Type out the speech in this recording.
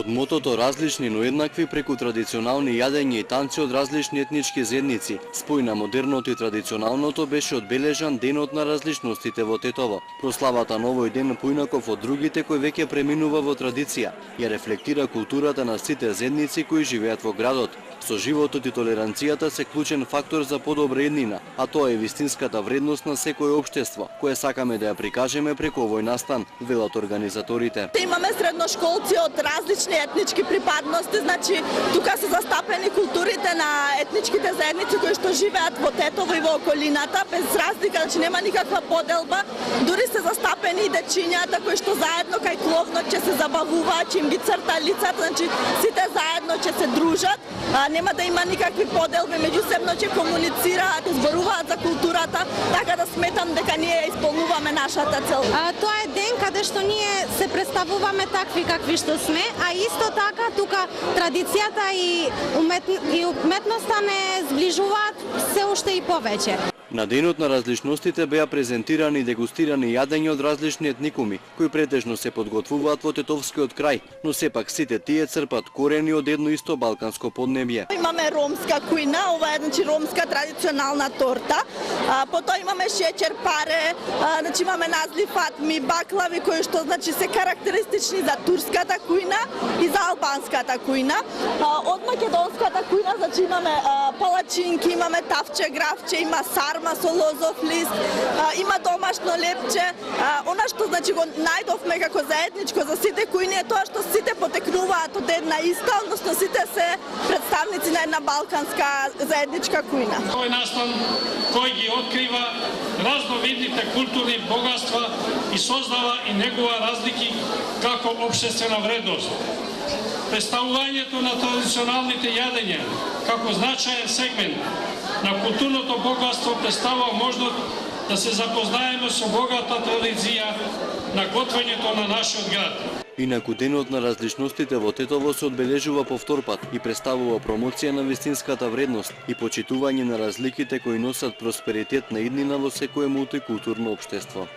Од мотото различни, но еднакви преку традиционални јадења и танци од различни етнички заедници, спој на модерното и традиционалното беше одбележан Денот на различностите во Тетово. Прославата на овој ден поинаков од другите кој веќе преминува во традиција, ја рефлектира културата на сите заедници кои живеат во градот. Со животот и толеранцијата се клучен фактор за подобра еднина, а тоа е вистинската вредност на секое општество, кое сакаме да ја прикажеме преку овој настан, велат организаторите. Имаме средношколци од различни етнички припадности, значи тука се застапени културите на етничките заедници кои што живеат во Тетово и во околината, без разлика, значи нема никаква поделба, дури се застапени и дечињата кои што заедно кај кловнот ќе се забавуваат, ќе им ги црта лицата, значи сите заедно ќе се дружат, нема да има никакви поделби, меѓусебно ќе комуницираат, зборуваат за културата, така да сметам дека ние исполнуваме нашата цел. Тоа е ден каде што ние се представуваме такви какви што сме, а исто така тука традицијата и уметноста не зближуваат се уште и повеќе. На Денот на различностите беа презентирани и дегустирани јадења од различни етникуми, кои претежно се подготвуваат во Тетовскиот крај, но сепак сите тие црпат корени од едно исто балканско поднебје. Имаме ромска кујна, ова е значи ромска традиционална торта. Потоа имаме шеќер паре, значи имаме назли фатми, баклави кои што значи се карактеристични за турската кујна и за албанската кујна. Од македонската кујна значи имаме палачинки, имаме тавче, гравче, има сарма со лозов лист, има домашно лепче. Она што значи го најдовме како заедничко за сите кујни е тоа што сите потекнуваат од една иста, односно сите се представници на една балканска заедничка кујна. Тој настан кој ги открива разновидните културни богатства и создава и негува разлики како општествена вредност. Представувањето на традиционалните јадења како значаен сегмент на културното богатство представува можност да се запознаеме со богата традиција на готвењето на нашиот град. Инаку Денот на различностите во Тетово се одбележува повторпат и представува промоција на вистинската вредност и почитување на разликите кои носат просперитет на иднина во секое мултикултурно општество.